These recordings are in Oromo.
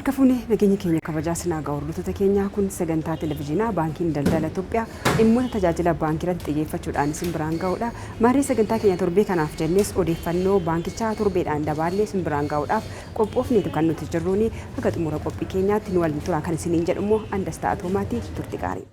Harka fuunee nageenya keenya kabajaa sinaa ga'u hordoftoota keenyaa kun sagantaa televezyiinaa baankiin daldala Itoophiyaa dhimmoota tajaajila baankii irratti xiyyeeffachuudhaan isin biraan ga'uudha. Maarii sagantaa keenya torbee kanaaf jennes odeeffannoo baankichaa torbeedhaan dabaallee isin biraan ga'uudhaaf qophoofneetu kan nuti jirruuni. Haga xumura qophii keenyaatti nu waliin turaa kan isiniin jedhu Andastaa Atoomaati turti gaarii.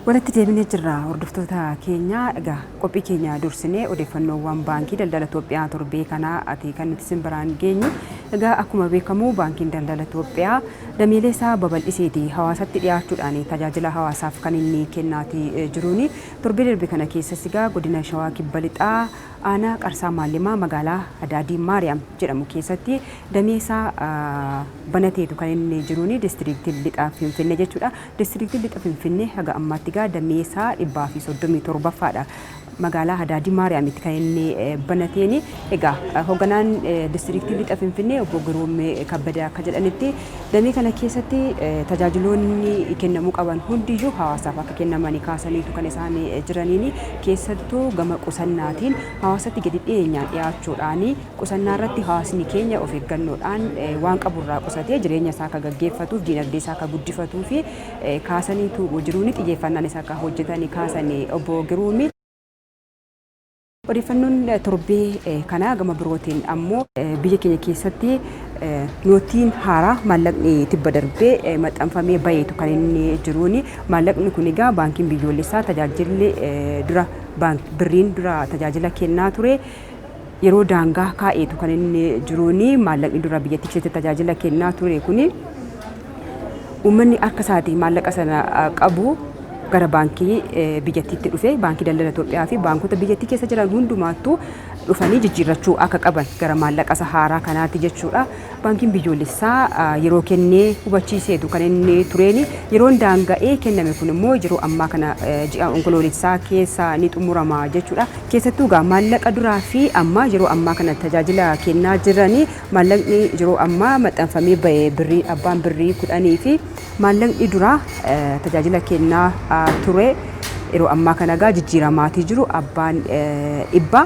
Walitti deebinee jirra hordoftoota keenya egaa qophii keenya dursinee odeeffannoowwan baankii daldala Itoophiyaa torbee kanaa ati kan nuti isin biraan geenyu egaa akkuma beekamu baankiin daldala Itoophiyaa dameelee isaa babal'iseeti hawaasatti dhiyaachuudhaan tajaajila hawaasaaf kan inni kennaatii jiruuni. Torbee darbe kana keessas egaa godina Shawaa Kibba Lixaa aanaa Qarsaa Maallimaa magaalaa Adaadii Maariyaam jedhamu keessatti dameesaa banateetu kan inni jiruuni diistiriiktii Lixaa Finfinnee jechuudha. Diistiriiktii Lixaa Finfinnee haga ammaatti dameesaa 137ffaadha. Magaalaa Adaadii Maariyaamitti kan inni banateeni egaa hogganaan diistiriiktii Lixaa Finfinnee obbo Giruumee Kabbadaa akka jedhanitti damee kana keessatti tajaajiloonni kennamuu qaban hundiyyuu hawaasaaf akka kennamanii kaasaniitu kan isaan jiraniini keessattuu gama qusannaatiin hawaasatti gadi dhiyeenyaan dhiyaachuudhaan qusannaa irratti hawaasni keenya of eeggannoodhaan waan qaburraa qusatee jireenya isaa akka gaggeeffatuuf diinagdee isaa akka guddifatuu fi kaasaniitu jiruuni xiyyeeffannaan isaa akka hojjetanii kaasanii obbo Giruumee. Odeeffannoon torbee kanaa gama birootiin ammoo biyya keenya keessatti nootiin haaraa maallaqni tibba darbee maxxanfamee baheetu kan inni jiruuni. Maallaqni kun egaa baankiin biyyoolessaa tajaajilli dura birriin dura tajaajila kennaa ture. Yeroo daangaa kaa'eetu kan inni jiruuni. Maallaqni dura biyyattii keessatti tajaajila kennaa ture kuni uummanni akka isaatii maallaqa sana qabu gara baankii biyyattiitti dhufe baankii daldala Itoophiyaa fi baankota biyyattii keessa jiran hundumaattuu dhufanii jijjiirrachuu akka qaban gara maallaqa haaraa kanaatti jechuudha. Baankiin biyyoolessaa yeroo kennee hubachiiseetu kan inni tureeni. Yeroon daanga'ee kenname kun immoo yeroo ammaa kana ji'a onkoloolessaa keessa ni xumurama jechuudha. Keessattuu egaa maallaqa duraa fi amma yeroo ammaa kana tajaajila kennaa jiranii maallaqni yeroo ammaa maxxanfamee bahee birrii abbaan birrii 10 fi maallaqni duraa tajaajila kennaa ture yeroo ammaa kana egaa jijjiiramaatii jiru abbaan dhibba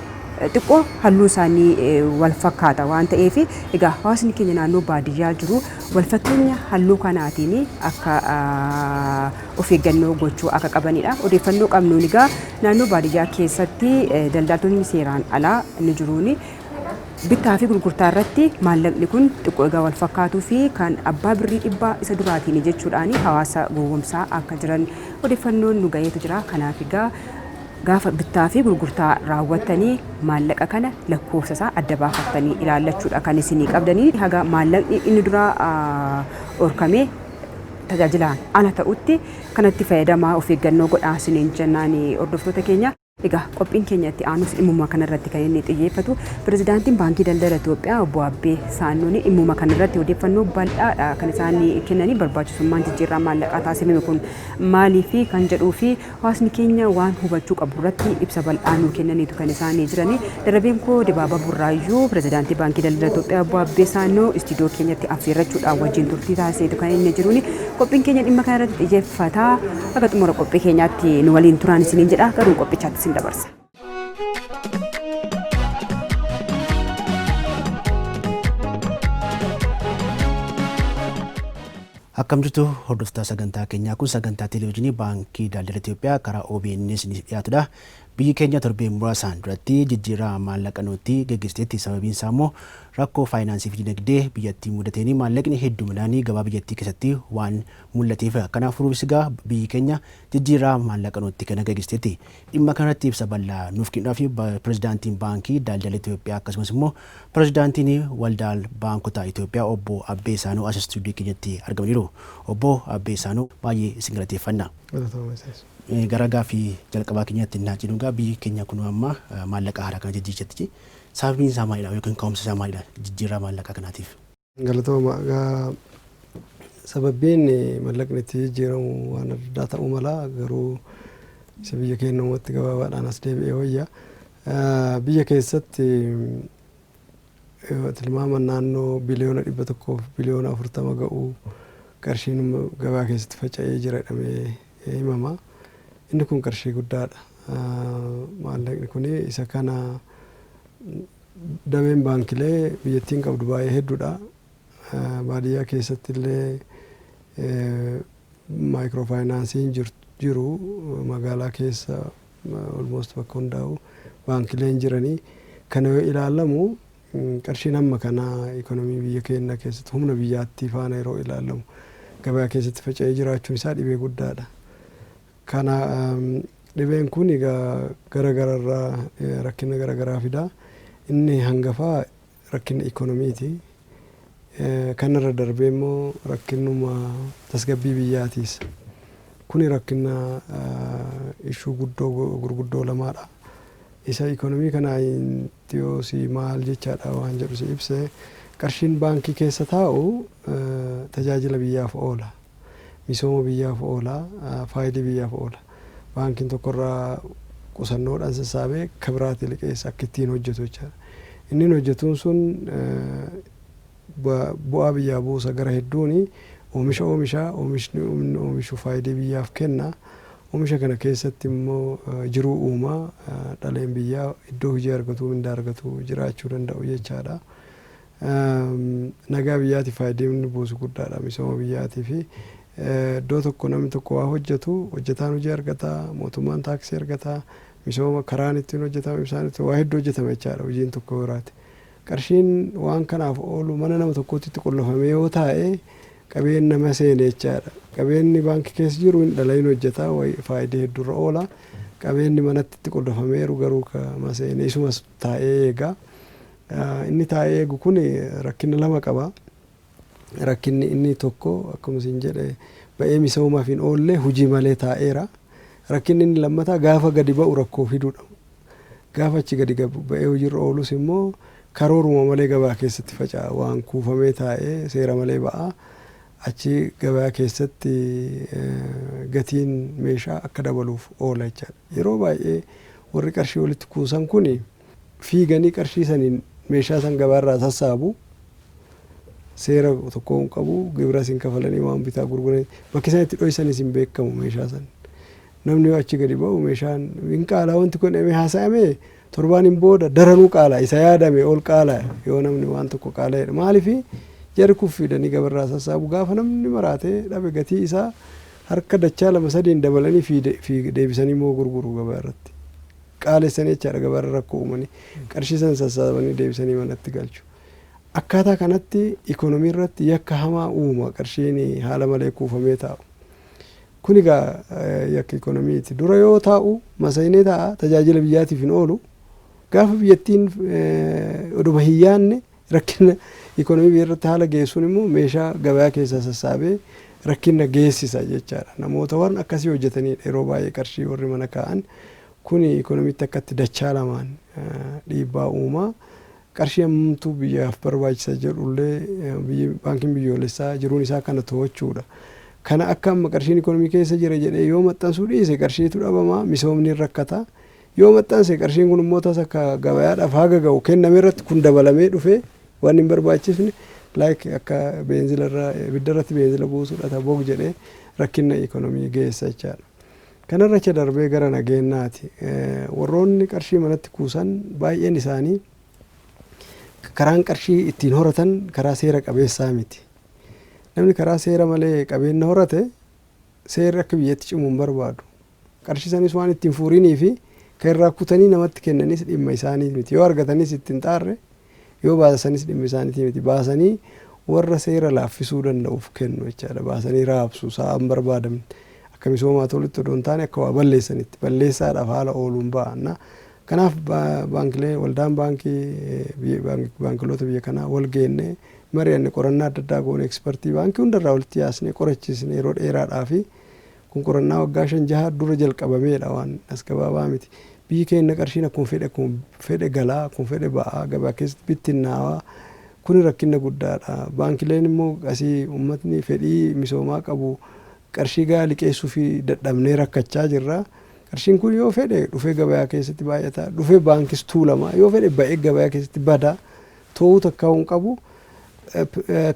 xiqqoo halluu isaanii wal fakkaata waan ta'eef egaa hawaasni keenya naannoo baadiyyaa jiru wal fakkeenya halluu kanaatiin akka of eeggannoo gochuu akka qabanidha. Odeeffannoo qabnuun egaa naannoo baadiyyaa keessatti daldaltoonni seeraan alaa ni jiruuni. Bittaa fi gurgurtaa irratti maallaqni kun xiqqoo egaa wal fakkaatuu fi kan abbaa birrii dhibbaa isa duraatiin jechuudhaan hawaasa gowwoomsaa akka jiran odeeffannoon nu gaheetu jira. Kanaaf egaa gaafa bittaa fi gurgurtaa raawwattanii maallaqa kana lakkoofsa isaa adda baafattanii ilaallachuudha kan isinii qabdanii. Haga maallaqni inni dura dhorkamee tajaajilaan ala ta'utti kanatti fayyadamaa of eeggannoo godhaa isiniin jennaan hordoftoota keenya. Egaa qophiin keenya itti aanus dhimmuma kanarratti kan inni xiyyeeffatu pirezidaantiin baankii daldala Itoophiyaa obbo Abbee Saannoon dhimmuma kanarratti odeeffannoo bal'aadha kan isaan kennanii barbaachisummaan jijjiirraa maallaqaa taasifame kun maalii fi kan jedhuu fi hawaasni keenya waan hubachuu qabu irratti ibsa bal'aa nuu kennaniitu kan isaan jiranii. Darabeen koo Dibaabaa Burraayyuu pirezidaantii baankii daldala Itoophiyaa obbo Abbee Saannoo istiidiyoo keenyatti affeerrachuudhaan wajjin turtii taasiseetu kan inni jiruuni. Qophiin keenya dhimma kanarratti xiyyeeffata. Akka xumura qophii keenyaatti nu waliin turaan isiniin jedha garuu qophichaatti isin dabarsa. Akkam jirtu hordoftoota sagantaa keenyaa kun sagantaa televezyiinii baankii daldala Itoophiyaa karaa OBNs ni dhiyaatudha. Biyyi keenya torbee muraasaan duratti jijjiirraa maallaqa nootii gaggeessiteetti sababiin isaa immoo rakkoo faayinaansii fi dinagdee biyyattii mudateeni maallaqni hedduminaanii gabaa biyyattii keessatti waan mul'ateef kanaaf furuufis egaa biyyi keenya jijjiirraa maallaqa nootii kana gaggeessiteetti. Dhimma kanatti ibsa bal'aa nuuf kennuudhaaf pirezidaantiin baankii daldala Itoophiyaa akkasumas immoo pirezidaantiin waldaa baankota Itoophiyaa obbo Abbee Saanoo as istuudiyoo keenyatti argamaniiru. Obbo Abbee Saanoo baay'ee isin galateeffanna. Gara gaaffii jalqabaa keenyatti naa jedhugaa biyyi keenya kun amma maallaqa haaraa kana jijjiirratti sababiin isaa maalidha yookiin ka'umsi isaa maalidha jijjiirraa maallaqaa kanaatiif? Galatooma sababiin maallaqni itti jijjiiramu waan addaa ta'uu mala garuu isa biyya keenya uumatti gabaabaadhaan as deebi'ee wayya. Biyya keessatti tilmaama naannoo biliyoona 100 biliyoona 40 ga'uu qarshiin gabaa keessatti faca'ee jira jedhamee himama. Inni kun qarshii guddaadha. Maallaqni kun isa kana dameen baankilee biyyattiin qabdu baay'ee hedduudha. Baadiyyaa keessatti illee maayikiroofaayinaansiin jiru magaalaa keessa almost bakka hundaa'u baankileen jiranii. Kana yoo ilaalamu qarshiin amma kana ikonomii biyya keenya keessatti humna biyyaatti faana yeroo ilaalamu gabaa keessatti faca'ee jiraachuun isaa dhibee guddaadha. Kana dhibeen kun egaa garaagararraa rakkina garaagaraa fida. Inni hangafaa rakkina ikonomiiti. Kanarra darbee immoo rakkinuma tasgabbii biyyaatiis. Kuni rakkina ishuu gurguddoo lamaadha. Isa ikonomii kanaa si maal jechaadha waan jedhu si ibse. Qarshiin baankii keessa taa'u tajaajila biyyaaf oola. Misooma biyyaaf oola. Faayidii biyyaaf oola. Baankiin tokkorraa qusannoodhaan sassaabee kabiraatti liqeessa akka ittiin hojjetu jechaadha. Inni hojjetuun sun bu'aa biyyaa buusa gara hedduuni oomishni oomishu faayidii biyyaaf kenna. Oomisha kana keessatti immoo jiruu uumaa dhaleen biyyaa iddoo hojii argatu mindaa argatu jiraachuu danda'u jechaadha. Nagaa biyyaatiif faayidii inni buusu guddaadha. Misooma biyyaatii fi iddoo tokko namni tokko waa hojjetu hojjetaan hojii argata, mootummaan taaksii argata, misooma karaan ittiin hojjetame ibsaan waa hedduu hojjetama jechaadha hojiin tokko biraati. Qarshiin waan kanaaf oolu mana nama tokkootti qollofame yoo taa'e qabeen nama seene jechaadha. Qabeenni baankii keessa jiru hin dhalayin hojjeta faayidii hedduurra oola. Qabeenni manatti qollofameeru garuu kama seene isumas taa'ee eega. Inni taa'ee eegu kun rakkina lama qaba. Rakkinni inni tokko akkuma isin jedhe ba'ee misoomaaf hin oolle hojii malee taa'eera. Rakkinni inni lammataa gaafa gadi ba'u rakkoo fiduudha. Gaafa achi gadi ba'ee hojiirra oolus immoo karooruma malee gabaa keessatti faca'a. Waan kuufamee taa'ee seera malee ba'a. Achi gabaa keessatti gatiin meeshaa akka dabaluuf oola jechaadha. Yeroo baay'ee warri qarshii walitti kuusan kun fiiganii qarshii saniin meeshaa san gabaarraa sassaabu. Seera tokko hin qabu gibira isin kafalanii waan bitaa gurguran bakki isaan itti dho'isanis hin beekamu meeshaa san. Namni yoo achi gadi ba'u meeshaan hin qaalaa wanti kun haasa'ame torbaan hin booda daranuu qaalaa isa yaadame ol qaalaa yoo namni waan tokko qaalaa'edha. Maaliif jarri kuffidanii gabarraa sassaabu gaafa namni maraatee dhabe gatii isaa harka dachaa lama sadiin dabalanii deebisanii immoo gurguru gabaa irratti. Qaalessanii jechaadha gabaarra rakkoo uumanii qarshii san sassaabanii deebisanii manatti galchu. Akkaataa kanatti ikonomii irratti yakka hamaa uuma qarshiin haala malee kuufamee taa'u. Kun egaa yakka ikonomiiti. Dura yoo taa'u masaynee taa'a tajaajila biyyaatiif hin oolu. Gaafa biyyattiin oduma hin yaanne rakkina ikonomii biyya irratti haala geessuun immoo meeshaa gabaa keessaa sassaabee rakkina geessisa jechaadha. Namoota warra akkasii hojjetanidha yeroo baay'ee qarshii warri mana kaa'an. Kun ikonomiitti akkatti dachaa lamaan dhiibbaa uumaa. Qarshii ammamtuu biyyaaf barbaachisa jedhullee baankiin biyyoolessaa jiruun isaa kana to'achuudha. Kana akka amma qarshiin ikonomii keessa jira jedhee yoo maxxansuu dhiise qarshiitu dhabama misoomni rakkata. Yoo maxxanse qarshiin kun immoo tasa akka gabayaadhaaf haga ga'u kenname irratti kun dabalamee dhufee waan hin barbaachisne akka beenzilarraa ibiddarratti beenzila buusuudha taboog jedhee rakkina ikonomii geessa jechaadha. Kanarra achi darbee gara nageenyaati. Warroonni qarshii manatti kuusan baay'een isaanii karaan qarshii ittiin horatan karaa seera qabeessaa miti. Namni karaa seera malee qabeenya horate seerri akka biyyatti cimu hin barbaadu. Qarshii sanis waan ittiin fuurinii fi kan irraa kutanii namatti kennanis dhimma isaanii miti. Yoo argatanis ittiin xaarre yoo baasanis dhimma isaaniiti miti. Baasanii warra seera laaffisuu danda'uuf kennu jechaadha. Baasanii raabsu sa'aan barbaadamne. Akka misoomaa tolutti odoo hin taane akka waa balleessanitti balleessaadhaaf haala ooluun ba'a. Kanaaf baankilee waldaan baankiloota biyya kanaa wal geenne mari'anne qorannaa adda addaa goone ekspertii baankii hundarraa walitti yaasne qorachiisne yeroo dheeraadhaa fi kun qorannaa waggaa 5-6 dura jalqabameedha waan as gabaabaa miti. Biyyi keenya qarshiin akkuma fedhe galaa akkuma fedhe ba'aa gabaa keessatti bittinnaawaa kun rakkina guddaadha. Baankileen immoo asii uummatni fedhii misoomaa qabu qarshii gaa liqeessuu fi dadhabnee rakkachaa jirra. Qarshiin kun yoo fedhe dhufee gabaa keessatti baay'ata dhufee baankis tuulama yoo fedhe ba'ee gabaa keessatti bada to'uu takka hin qabu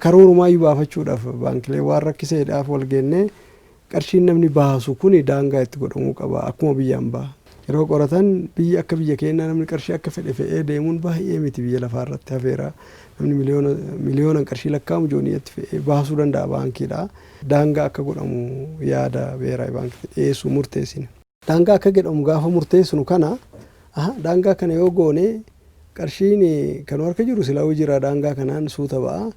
karoorumaa baafachuudhaaf baankilee waan rakkiseedhaaf wal geennee qarshiin namni baasu kun daangaa itti godhamuu qaba akkuma biyyaan baha. Yeroo qoratan biyya akka biyya keenyaa namni qarshii akka fedhe fe'ee deemuun baay'ee miti biyya lafaa irratti hafeera. Namni miliyoona qarshii lakkaa'amu jooniitti fe'ee baasuu danda'a baankiidha. Daangaa akka godhamu yaada beeraa baankii dhiyeessuu murteessine. Daangaa akka godhamu gaafa murteessinu kana daangaa kana yoo goone qarshiin kan harka jiru silaa jira daangaa kanaan suuta ba'a.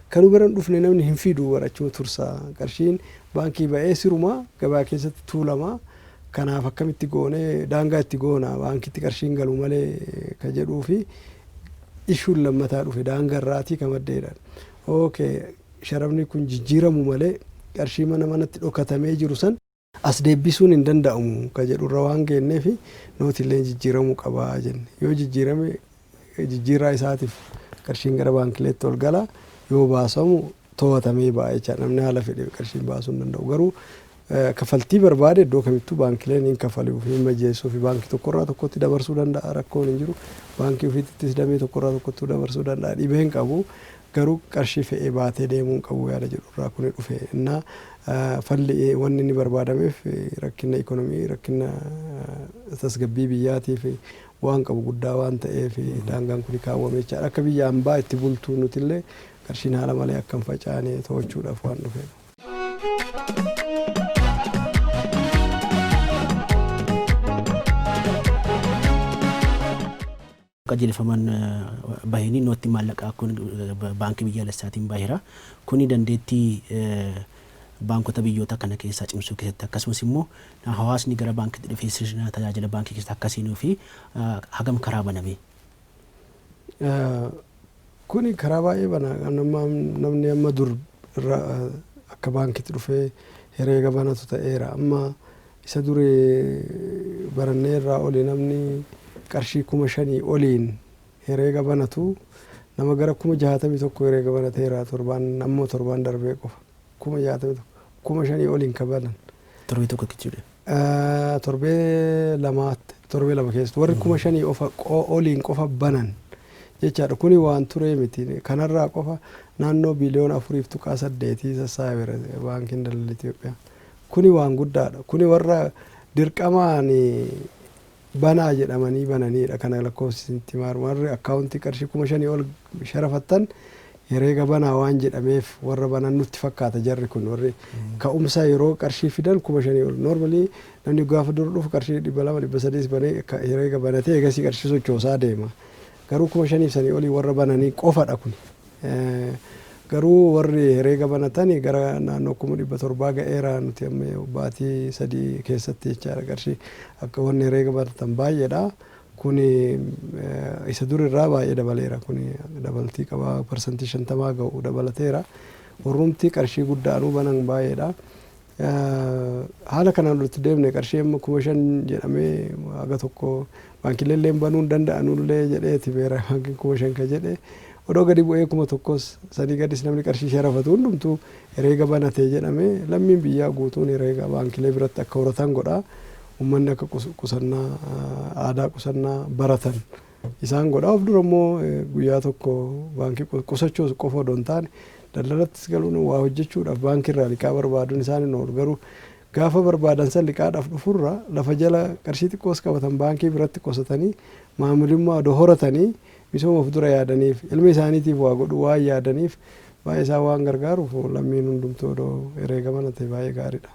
Kanu biran dhufne namni hin fidu barachuu tursa. Qarshiin baankii ba'ee siruma gabaa keessatti tuulama. Kanaaf akkamitti goone daangaa itti goona baankitti qarshiin galu malee ka jedhuu fi ishuun lammataa dhufe daangaa irraatii ka maddeedhaan. Sharafni kun jijjiiramu malee qarshii manatti dhokatamee jiru san as deebisuun hin danda'amu ka jedhurra waan geenneef nootillee jijjiiramuu qabaa jenne. Yoo jijjiirame jijjiirraa isaatiif qarshiin gara baankileetti ol gala yoo baasamu to'atamee ba'a jecha namni haala fedhe qarshiin baasuu hin danda'u. Garuu kafaltii barbaade iddoo kamittuu baankileen hin kafaluuf hin majeessuu fi baankii tokkorraa tokkotti dabarsuu danda'a rakkoon hin jiru. Baankii ofiittis damee tokkorraa tokkotti dabarsuu danda'a dhibee hin qabu. Garuu qarshii fe'ee baatee deemuu hin qabu yaada jedhurraa kun dhufe. Innaa falli wanni inni barbaadameef rakkina ikonomii rakkina tasgabbii biyyaatiif waan qabu guddaa waan ta'eef daangaan kun kaawwame jechaadha. Akka biyya hambaa itti bultuu nutillee qarshiin haala malee akka hin facaane to'achuudhaaf waan dhufeedha. Qajeelfaman bahanii nootti maallaqaa kun baankii biyyaalessaatiin baheera. Kuni dandeettii baankota biyyoota kana keessaa cimsuu keessatti akkasumas immoo hawaasni gara baankiitti dhufee sirna tajaajila baankii keessatti akkasiinuu fi hagam karaa baname. Kuni karaa baay'ee bana namni amma dur akka baankiitti dhufee herreega banatu ta'eera. Amma isa duree barannee irraa oli namni qarshii 5,000 oliin herreega banatu nama gara 61,000 herreega banateera torban darbee qofa 61,000 5,000 oliin kabalan torbee tokko jechuudha. Torbee lama keessatti warri 5,000 oliin qofa banan jechaadha. Kuni waan ture miti kanarraa qofa naannoo biliyoona 4.8 sassaabeera baankiin daldala Itoophiyaa. Kuni waan guddaadha. Kuni warra dirqamaan banaa jedhamanii bananiidha. Kana lakkoofsitti marmarri akkaawuntii qarshii 5,000 ol sharafattan herreega banaa waan jedhameef warra banan nutti fakkaata jarri kun warri ka'umsa yeroo qarshii fidan 5,000 ol. Normally namni gaafa dur dhufu qarshii 200 300 banee herreega banatee egasii qarshii sochoosaa deema. Garuu 5,000 sanii olii warra bananii qofadha kun. Garuu warri herreega banatanii gara naannoo 700 ga'eera nuti amma baatii 3 keessatti jechaadha qarshii akka wanni herreega banatan baay'eedha. Kuni isa durirraa baay'ee dabaleera. Kuni dabaltii qaba parsantii 50 ga'u dabalateera. Warrumti qarshii guddaanuu banan baay'eedha. Haala kanaan walitti deemne qarshii amma 5,000 jedhamee haga tokko baankileellee banuu hin danda'anullee jedheeti beera baankiin 5,000 ka jedhe. Odoo gadi bu'ee 1,000 sanii gadis namni qarshii sharafatu hundumtuu herreega banatee jedhame lammiin biyyaa guutuun herreega baankilee biratti akka horatan godha. Uummanni akka qusannaa aadaa qusannaa baratan isaan godha. Of dura immoo guyyaa tokko baankii qusachuus qofa odoo hin taane daldalattis galuun waa hojjechuudhaaf baankiirraa liqaa barbaaduun isaan hin oolu. Garuu gaafa barbaadan san liqaadhaaf dhufurra lafa jala qarshii xiqqoos qabatan baankii biratti qusatanii maamilummaa odoo horatanii misooma of dura yaadaniif ilma isaaniitiif waa godhu waan yaadaniif baay'ee isaa waan gargaaruuf lammiin hundumtuu odoo herreega banate baay'ee gaariidha.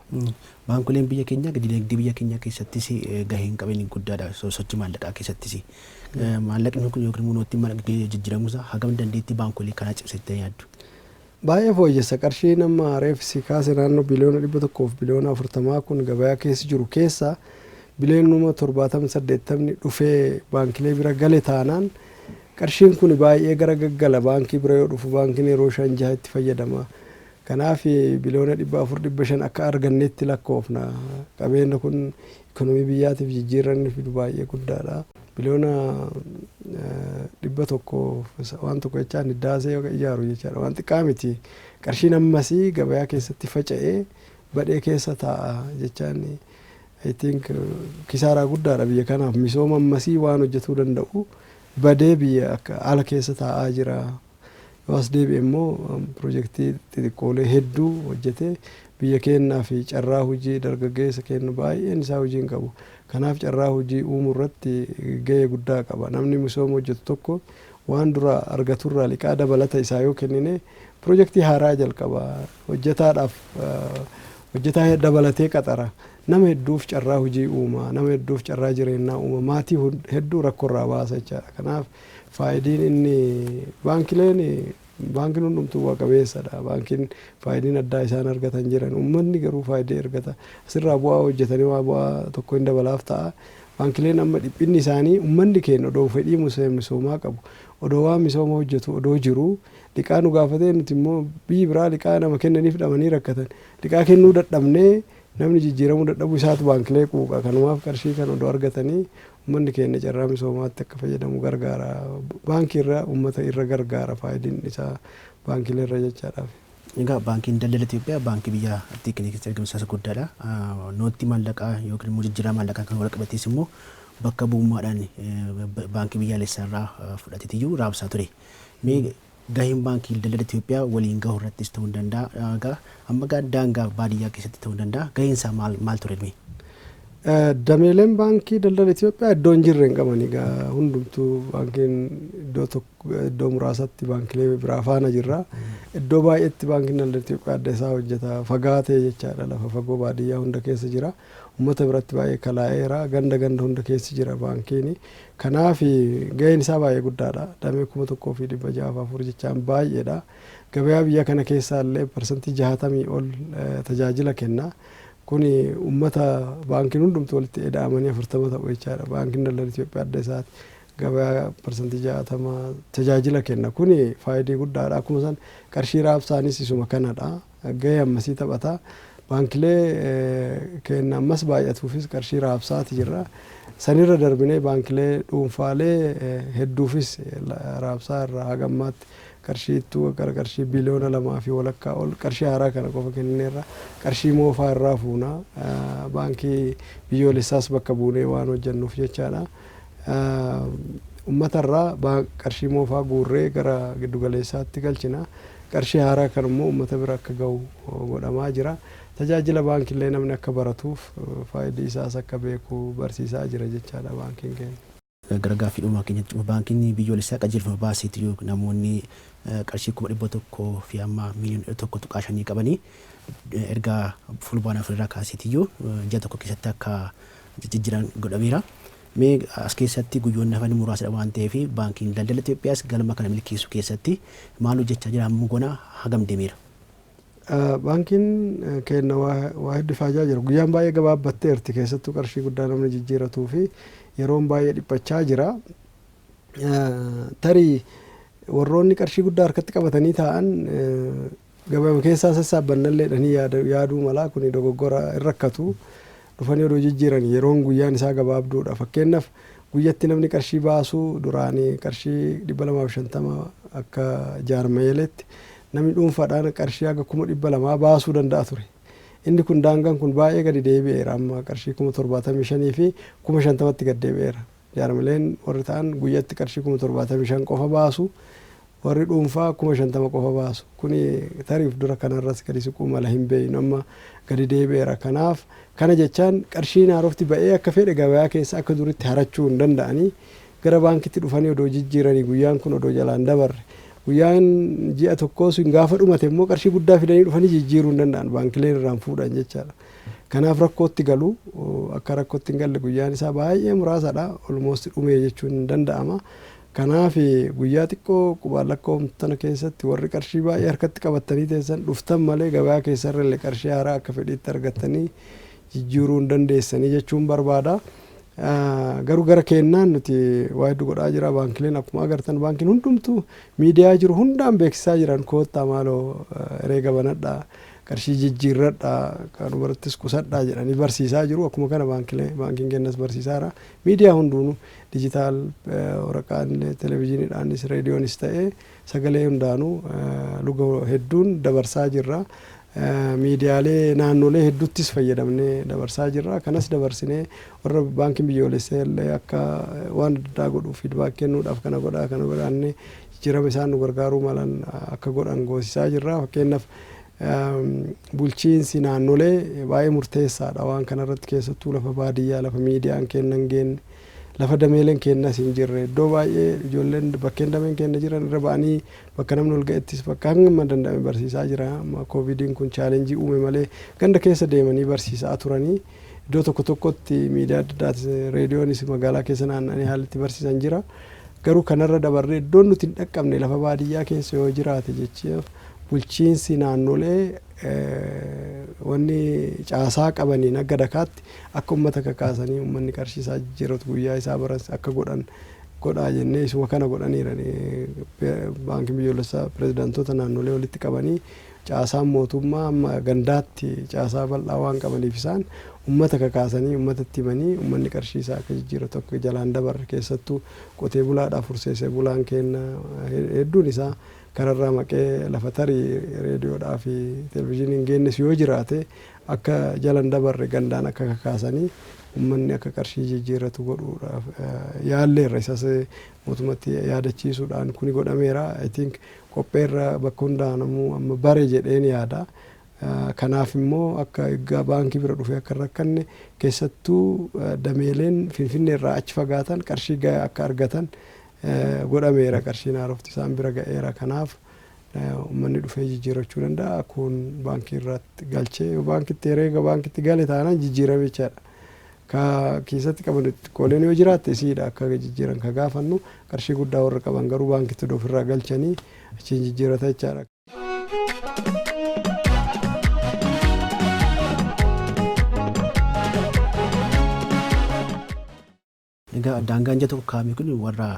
Baankoleen biyya keenya dinagdee biyya keenya keessattis gaheen qabeenyi guddaadha sochii maallaqaa keessattis. Maallaqni kun yookiin immoo maallaqni jijjiiramuusaa hagam dandeettii baankolee kanaa cimsitee yaaddu? Baay'ee fooyyessa. Qarshii nama reefsi kaase naannoo biliyoona 100 fi biliyoona 40 kun gabayaa keessa jiru keessa biliyoonuma 70-80 dhufee baankilee bira gale taanaan qarshiin kun baay'ee gara gaggala baankii bira yoo dhufu baankiin yeroo 5-6 itti fayyadama. Kanaaf biliyoona 400-500 akka argannetti lakkoofna. Qabeenya kun ikonomii biyyaatiif jijjiirranni fidu baay'ee guddaadha. Biliyoona 100 waan tokko jechaan daasee ijaaru jechaadha. Waan xiqqaa miti. Qarshiin ammasii gabayaa keessatti faca'ee badhee keessa taa'a jechaan I think kisaaraa guddaadha biyya kanaaf. Misooma ammasii waan hojjetuu danda'u badee biyya akka ala keessa taa'aa jira. As deebi'e immoo piroojeektii xixiqqoolee hedduu hojjetee biyya keenyaa fi carraa hojii dargaggeessa kennu baay'een isaa hojii hin qabu. Kanaaf carraa hojii uumuu irratti gahee guddaa qaba. Namni misooma hojjetu tokko waan dura argaturraa liqaa dabalata isaa yoo kennine piroojeektii haaraa jalqaba. Hojjetaa dabalatee qaxara. Nama hedduuf carraa hojii uuma, nama hedduuf carraa jireenyaa uuma, maatii hedduu rakkoorraa baasa jechaadha. Kanaaf faayidiin inni baankiin hundumtuu bu'a qabeessadha. Baankiin faayidiin addaa isaan argatan jiran, uummanni garuu faayidaa argata. Asirraa bu'aa hojjetanii waa bu'aa tokko hin dabalaaf ta'a. Baankileen amma dhiphinni isaanii uummanni keenya odoo fedhii misoomaa qabu, odoo waan misooma hojjetu odoo jiru liqaa nu gaafatee nuti immoo biyyi biraa liqaa nama kennaniif dhabanii rakkatan. Liqaa kennuu dadhabnee namni jijjiiramuu dadhabu isaatu baankilee quuqa. Kanumaaf qarshii kan odoo argatanii uummanni keenya carraa misoomaatti akka fayyadamu gargaara. Baankii irra uummata irra gargaara faayidiin isaa baankilee irra jechaadhaaf. Egaa baankiin daldala Itoophiyaa baankii biyyattii keenya keessatti argamu isa guddaadha. Nootii maallaqaa yookiin immoo jijjiirama maallaqaa kan wal qabatees immoo bakka bu'ummaadhaan baankii biyyaalessaa irraa fudhateetiyyuu raabsaa ture. Gaheen baankii daldala Itoophiyaa waliin gahuu irrattis ta'uu danda'a. Amma daangaa baadiyyaa keessatti ta'uu danda'a. Gaheen isaa maal ture? Dameeleen baankii daldala Itoophiyaa iddoo hin jirre hin qaban. Egaa hundumtuu baankiin iddoo muraasatti baankilee biraa faana jirra. Iddoo baay'eetti baankiin daldala Itoophiyaa adda isaa hojjeta. Fagaatee jechaadha. Lafa fagoo baadiyyaa hunda keessa jira. Uummata biratti baay'ee kalaa'eera. Ganda hunda keessa jira baankiin. Kanaaf gaheen isaa baay'ee guddaadha. Damee 1,604 jechaan baay'eedha. Gabayaa biyya kana keessaa illee parsantii 60 ol tajaajila kenna. Kun uummata baankiin hundumtuu walitti ida'amanii 40 ta'u jechaadha. Baankiin daldala Itoophiyaa adda isaati gabayaa parsantii 60 tajaajila kenna. Kun faayidaa guddaadha. Akkuma san qarshii raabsaanis isuma kanadha. Gahee ammasii taphata. Baankilee kenna ammas baay'atuufis qarshii raabsaati jirra. Sanirra darbinee baankilee dhuunfaalee hedduufis raabsaa irraa hagammaatti qarshiittuu gara qarshii biliyoona 2 fi walakkaa ol qarshii haaraa kana qofa kennineerra. Qarshii moofaa irraa fuuna. Baankii biyyoolessaas bakka buunee waan hojjennuuf jechaadha. Uummatarraa qarshii moofaa guurree gara giddugaleessaatti galchina. Qarshii haaraa kan immoo uummata bira akka gahu godhamaa jira. Tajaajila baankiilee namni akka baratuuf faayidaa isaas akka beeku barsiisaa jira jechaadha baankiin keenya. Gara gaaffiidhuma keenyatti baankiin biyyoolessaa qajeelfama baaseetti namoonni qarshii 100,000 fi amma miliyoona 1.5 qabanii erga fulbaana ofirraa kaaseetiyyuu ji'a tokko keessatti akka jijjiiran godhameera. Mee as keessatti guyyoonni hafan muraasadha waan ta'eef baankiin daldala Itoophiyaas galma kana milkeessuu keessatti maal hojjechaa jira hamma gona hagam deemeera? Baankiin keenya waa hedduu faajaa jira. Guyyaan baay'ee gabaabbatteerti keessattuu qarshii guddaa namni jijjiiratuu fi yeroon baay'ee dhiphachaa jira. Tarii warroonni qarshii guddaa harkatti qabatanii taa'an gabaa keessaa sassaabannallee dhanii yaaduu malaa kun dogoggora hin rakkatu. Dhufanii odoo jijjiiran yeroon guyyaan isaa gabaabduudha. Fakkeenyaaf guyyatti namni qarshii baasuu duraanii qarshii 250 akka jaarmeeletti namni dhuunfaadhaan qarshii haga 200,000 baasuu danda'a ture. Inni kun daangaan kun baay'ee gadi deebi'eera. Amma qarshii 75,000 fi 50,000tti gad deebi'eera. Jaarmeleen warri ta'an guyyatti qarshii 75,000 qofa baasu. Warri dhuunfaa 50,000 qofa baasu. Kuni tariif dura kanarras gadi siquu mala hin beeynu amma gadi deebi'eera. Kanaaf kana jechaan qarshiin haarofti ba'ee akka fedhe gabayaa keessa akka duritti harachuu hin danda'anii gara baankitti dhufanii odoo jijjiiranii guyyaan kun odoo jalaan dabarre. Guyyaan ji'a tokkos gaafa dhumate immoo qarshii guddaa fidanii dhufanii jijjiiruu hin danda'an baankileen irraan fuudhan jechaadha. Kanaaf rakkootti galu akka rakkootti hin galle guyyaan isaa baay'ee muraasadha. Olmoosti dhumee jechuun hin danda'ama. Kanaaf guyyaa xiqqoo qubaan lakkoofamtana keessatti warri qarshii baay'ee harkatti qabatanii teessan dhuftan malee gabaa keessarra illee qarshii haaraa akka fedhiitti argattanii jijjiiruu hin dandeessanii jechuun barbaada. Garuu gara kennaan nuti waa hedduu godhaa jira. Baankileen akkuma agartan baankiin hundumtuu miidiyaa jiru hundaan beeksisaa jiran koottaa maaloo herreega banadhaa qarshii jijjiirradhaa kan birattis qusadhaa jedhanii barsiisaa jiru. Akkuma kana baankiin kennas barsiisaara. Miidiyaa hunduunu dijitaal waraqaan televezyiiniidhaanis reediyoonis ta'ee sagalee hundaanuu luga hedduun dabarsaa jirra. Miidiyaalee naannolee hedduuttis fayyadamnee dabarsaa jirra. Kanas dabarsinee warra baankiin biyyoolessaa illee akka waan addaa godhuu fiidbaak kennuudhaaf kana godhaannee jijjiirama isaan nu gargaaruu malan akka godhan goosisaa jirra. Fakkeenyaaf bulchiinsi naannolee baay'ee murteessaadha waan kanarratti, keessattuu lafa baadiyyaa, lafa miidiyaan kennan geenne, lafa dameeleen kennas hin jirre iddoo baay'ee ijoolleen bakkeen dameen kenna jiran irra ba'anii bakka namni ol ga'ettis bakka hanga danda'ame barsiisaa jira. Koovidiin kun chaalenjii uume malee ganda keessa deemanii barsiisaa turanii iddoo tokko tokkotti miidiyaa adda addaati reediyoonis magaalaa keessa naanna'anii haalli itti barsiisan jira. Garuu kanarra dabarree iddoon nuti hin dhaqqabne lafa baadiyyaa keessa yoo jiraate jechuuf bulchiinsi naannolee wanni caasaa qabaniin akka dakaatti akka uummata kakaasanii uummanni qarshiisaa jijjiiratu guyyaa isaa baras akka godhaa jennee isuma kana godhaniira. Baankiin biyyoolessaa pirezidaantoota naannolee walitti qabanii caasaan mootummaa amma gandaatti caasaa bal'aa waan qabaniif isaan uummata kakaasanii uummata himanii uummanni qarshiisaa akka jijjiiratu akka jalaan dabarre, keessattuu qotee bulaadhaaf horsiisee bulaan kenna hedduun isaa kanarraa maqee lafa tarii reediyoodhaa fi televezyiiniin geennes yoo jiraate akka jalan dabarre gandaan akka kakaasanii uummanni akka qarshii jijjiiratu godhuudhaaf yaalleerra. Isas mootummaatti yaadachiisuudhaan kuni godhameera. I think qopheerra bakka hundaanamuu amma bare jedheen yaada. Kanaaf immoo akka egaa baankii bira dhufee akka rakkanne keessattuu dameeleen Finfinnee irraa achi fagaatan qarshii gahaa akka argatan godhameera. Qarshiin haarofti isaan bira ga'eera. Kanaaf uummanni dhufee jijjiirachuu danda'a. Kun baankii irratti galchee yoo baankitti herreega baankitti gale taanaan jijjiirame jechaadha. Ka keessatti qaban xiqqooleen yoo jiraatte isiidha akka jijjiiran ka gaafannu. Qarshii guddaa warra qaban garuu baankitti ofirraa galchanii achiin jijjiirata jechaadha. Egaa daangaan jedhu kaamii kun warra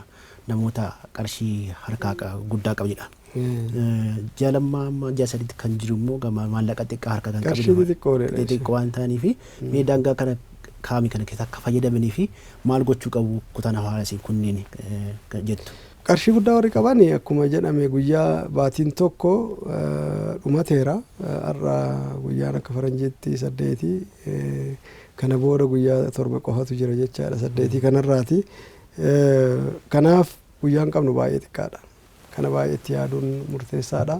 namoota qarshii harkaa guddaa qabanidha. Jaalammaa jaasaditti kan jiru immoo gama maallaqa xiqqaa harka kan qabu xixiqqoo waan ta'aniif mee daangaa kana kaamii kana keessa akka fayyadamanii fi maal gochuu qabu kutaan hawaasii kunneen jettu. Qarshii guddaa warri qaban akkuma jedhame guyyaa baatiin tokko dhumateera. Har'a guyyaan akka faranjiitti 8 kana booda guyyaa 7 qofatu jira jechaadha 8 kanarraati. Kanaaf guyyaan qabnu baay'ee xiqqaadha. Kana baay'eetti yaaduun murteessaadha.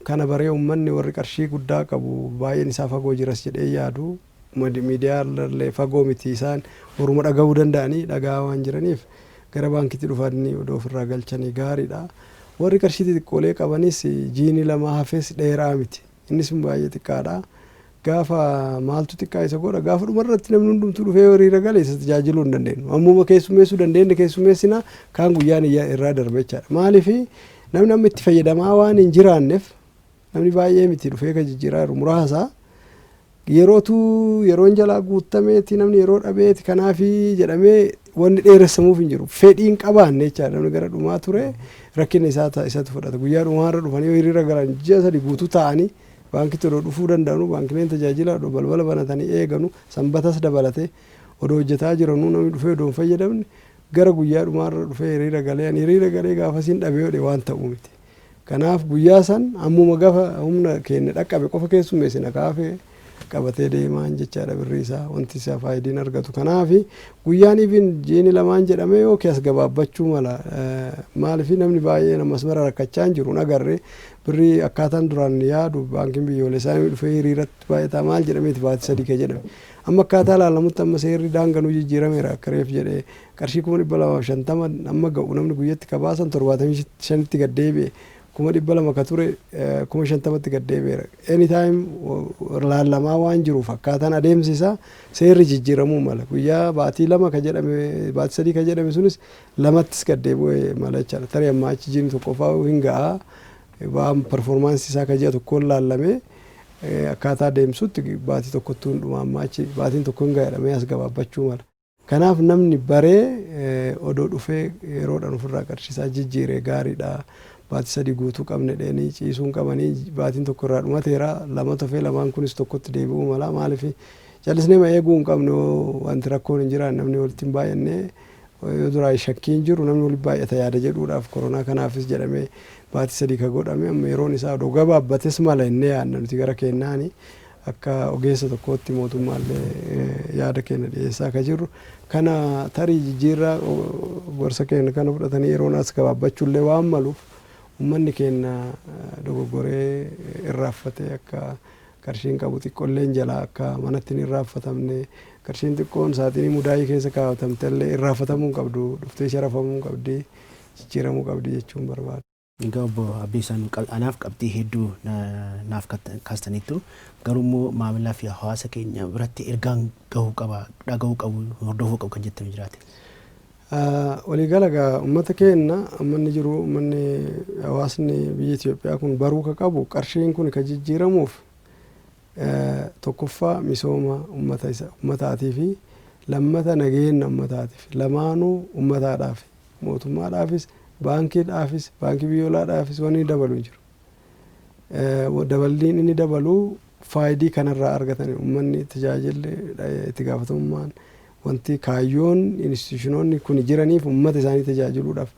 Kana baree uummanni warri qarshii guddaa qabu baay'een isaa fagoo jiras jedhee yaadu. Miidiyaalee fagoo miti isaan waruma dhagahuu danda'anii dhagaa waan jiraniif gara baankitti dhufanii odoo ofirraa galchanii gaariidha. Warri qarshii xixiqqoolee qabanis jiini lama hafes dheeraa miti. Innis baay'ee xiqqaadha. Gaafa maaltu xiqqaa isa godha gaafa dhumarratti namni hundumtuu dhufee horiira galee isa tajaajiluu hin dandeenyu. Ammuma keessummeessuu dandeenye keessummeessina kaan guyyaan irraa darbe jechaadha. Maaliif namni amma itti fayyadamaa waan hin jiraanneef namni baay'ee miti dhufee ka jijjiiraa jiru muraasa. Yeroon jalaa guutameeti namni yeroo dhabeeti kanaafi jedhamee wanni dheeressamuuf hin jiru. Fedhiin qabaanne jechaadha. Namni gara dhumaa ture rakkina isatu fudhata. Guyyaa dhumaarra dhufanii hiriira galan ji'a 3 guutuu ta'anii baankitti odoo dhufuu danda'anu baankileen tajaajila odoo balbala banatanii eeganu sanbatas dabalatee odoo hojjetaa jiranuu namni dhufee odoo hin fayyadamne gara guyyaa dhumaarra dhufee hiriira galee gaafasiin dhabee waan ta'u miti. Kanaaf guyyaa san ammuma gaafa humna keenya dhaqqabe qofa keessummeessina kaafee qabatee deemaan jechaadha birrii isaa wanti isaa faayidiin argatu. Kanaaf guyyaan ifin jiini lamaan jedhamee yookiin as gabaabbachuu mala. Maaliif namni baay'ee namas mara rakkachaa hin jiru agarree birrii akkaataan duraan yaadu baankiin biyyoolessaa dhufee hiriiratti baay'ataa maal jedhameeti baatii 3 jedhame. Amma akkaataa ilaalamutti amma seerri daanganuu jijjiirameera akka reef jedhee qarshii 250 amma ga'u namni guyyatti kabaasan 75tti gad deebi'e. 200 ka ture 50tti gad deebi'eera. Anytime laalamaa waan jiruuf akkaataan adeemsi isaa seerri jijjiiramuu mala. Guyyaa baatii 2 ka jedhame baatii 3 ka jedhame sunis 2ttis gad deebi'ee mala jechaadha. Tarii amma achi jiini tokko fa'aa hin ga'a. Waan performaansii isaa ka ji'a tokkoon laallamee akkaataa deemsutti baatii tokkottuu hin dhuma amma achi baatiin tokko hin gaa'edhamee as gabaabbachuu mala. Kanaaf namni baree odoo dhufee yeroodhaan ofirraa qarshiisaa jijjiiree gaariidha. Baatii 3 guutuu qabne dheenii ciisuun qabanii baatiin tokko irraa dhumateera. 2 tofee 2 kunis tokkotti deebi'uu mala. Maaliif jallisnee ma eeguu hin qabne wanti rakkoon hin jiraan namni walitti hin baay'anne yoo duraa shakkii hin jiru namni walitti baay'ata yaada jedhuudhaaf koronaa kanaafis jedhamee baatii 3 ka godhame amma yeroon isaa odoo gabaabbates mala inni yaadna nuti gara kennaani akka ogeessa tokkootti mootummaallee yaada keenya dhiyeessaa akka jirru. Kana tarii jijjiirraa gorsa keenya kana fudhatanii yeroon as gabaabbachuullee waan maluuf uummanni keenya dogoggoree irraaffatee akka qarshiin qabu xiqqoolleen jalaa akka manatti hin irraaffatamne qarshiin xiqqoon saaxinii mudaayii keessa kaawwatamtellee irraaffatamuu hin qabdu dhuftee sharafamuu hin qabdi jijjiiramuu qabdi jechuun barbaada. Egaa obbo Abdiisaan anaaf qabxii hedduu naaf kaastaniittu garuu maamilaa fi hawaasa keenya biratti ergaan gahuu qaba dhagahuu qabu hordofuu qabu kan jettanii jiraate. Waliigala egaa uummata keenya ammanni jiru uummanni hawaasni biyya Itoophiyaa kun baruu ka qabu qarshiin kun ka jijjiiramuuf tokkoffaa misooma uummataatii fi lammata nageenya uummataatiif lamaanuu uummataadhaaf mootummaadhaafis baankiidhaafis baankii biyyoolaadhaafis wanni dabalu jiru. Daballiin inni dabalu faayidii kanarraa argatanii uummanni tajaajilli itti gaafatamummaan wanti kaayyoon instituushinoonni kun jiraniif uummata isaanii tajaajiluudhaaf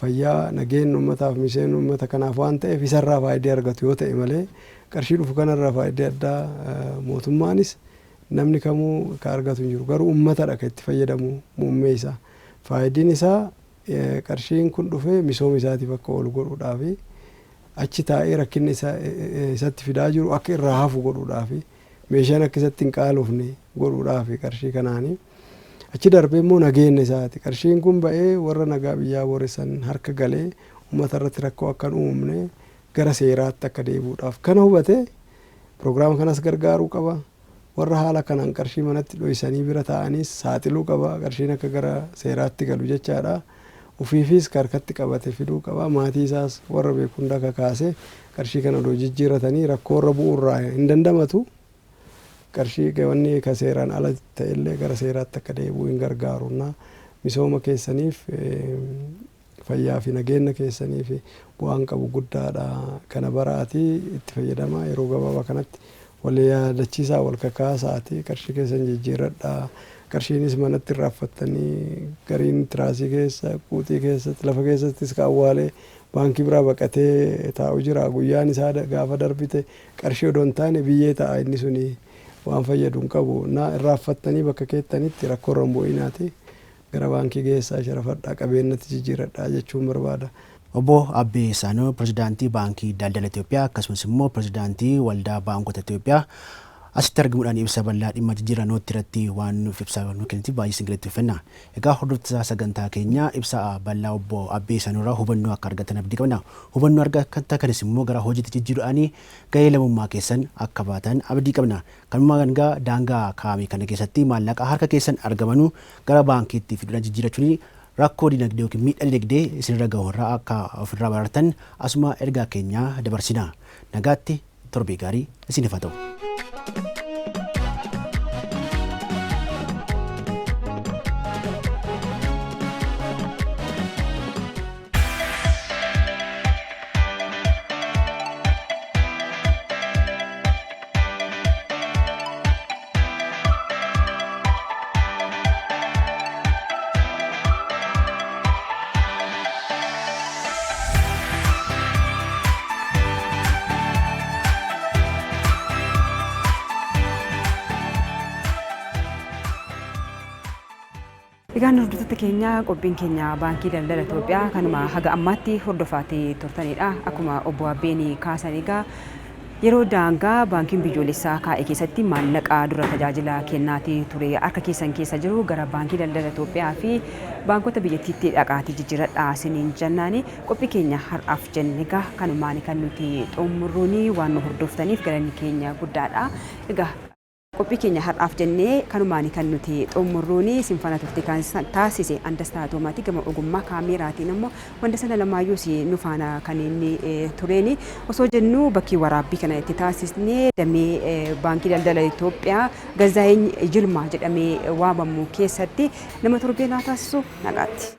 fayyaa nageenya uummataaf miseena uummata kanaaf waan ta'eef isarraa faayidii argatu yoo ta'e malee qarshii dhufu kanarraa faayidii addaa mootummaanis namni kamuu ka argatu hin jiru. Garuu uummatadha kan itti fayyadamu muummee isaa. Faayidiin isaa qarshiin kun dhufee misooma isaatiif akka oolu godhuudhaafi achi taa'ee rakkinni isatti fidaa jiru akka irraa hafu godhuudhaafi meeshaan akka isatti hin qaalofne godhuudhaafi qarshii kanaanii achi darbee immoo nageenya isaati. Qarshiin kun ba'ee warra nagaa biyyaa booressan harka galee uummata irratti rakkoo akka hin uumne gara seeraatti akka deebi'uudhaaf kana hubate pirogiraama kanas gargaaruu qaba. Warra haala kanaan qarshii manatti dho'isanii bira taa'anis saaxiluu qaba. Qarshiin akka gara seeraatti galu jechaadha. Ufiifis harkatti qabate fiduu qaba. Maatii isaas warra beeku hunda kakaase qarshii kana odoo jijjiiratanii rakkoo irra bu'uurraa hin dandamatu. Qarshii wanni ka seeraan ala ta'ellee gara seeraatti akka deebi'u hin gargaaruna. Misooma keessaniif fayyaa fi nageenya keessaniif bu'aan qabu guddaadha. Kana baraatii itti fayyadamaa yeroo gabaabaa kanatti wal yaadachiisaa wal kakaasaati qarshii keessan jijjiiradhaa. Qarshiinis manatti irraaffattanii gariin tiraasii keessa quuxii keessatti lafa keessattis ka awwaalee baankii biraa baqatee taa'u jira. Guyyaan isaa gaafa darbite qarshii odoo hin taane biyyee ta'a inni suni waan fayyadu hin qabu. Irraaffattanii bakka keettanitti rakkoo irra hin bu'inaati gara baankii geessaa sharafadhaa qabeenyatti jijjiiradhaa jechuun barbaada. Obbo Abdiisaan pirezidaantii baankii daldala Itoophiyaa akkasumas immoo pirezidaantii waldaa baankota Itoophiyaa asitti argamuudhaan ibsa bal'aa dhimma jijjiirannoo irratti waan nuuf ibsaa nu kenniti baay'ee isin galateeffanna. Egaa hordoftoota sagantaa keenya ibsa bal'aa obbo Abdiisaan irraa hubannoo akka argatan abdii qabna. Hubannoo argatan kanis immoo gara hojiitti jijjiiruudhaan gahee lammummaa keessan akka baatan abdii qabna. Kanumaa gangaa daangaa kaa'ame kana keessatti maallaqa harka keessan argamanu gara baankiitti fiduudhaan jijjiirachuun rakkoo dinagdee yookiin miidhaa dinagdee isinirra gahurraa akka ofirraa baratan asuma ergaa keenya dabarsina. Nagaatti torbee gaarii isiniif haa ta'u. Egaan hordoftoota keenya qophiin keenya baankii daldala Itoophiyaa kanuma haga ammaatti hordofaatee turtanidha. Akkuma obbo Abbeen kaasan egaa yeroo daangaa baankiin biyyoolessaa kaa'e keessatti maallaqa dura tajaajila kennaatii ture harka keessan keessa jiru gara baankii daldala Itoophiyaa fi baankota biyyattiitti dhaqaatii jijjiiradhaa isiniin jennaani qophii keenya har'aaf jenne egaa kanumaan kan nuti xumurruuni waan nu hordoftaniif galanni keenya guddaadha. Egaa qophii keenya har'aaf jennee kanumaan kan nuti xumurruuni sinfana turte kan taasise Andastaa Atoomaatii gama ogummaa kaameraatiin immoo wanda sana lamaayyuu si nu faana kan inni tureeni osoo jennu bakki waraabbii kana itti taasisnee damee baankii daldala Itoophiyaa Gazaa'een Jilmaa jedhamee waamamu keessatti nama torbee naa taasisu nagaatti.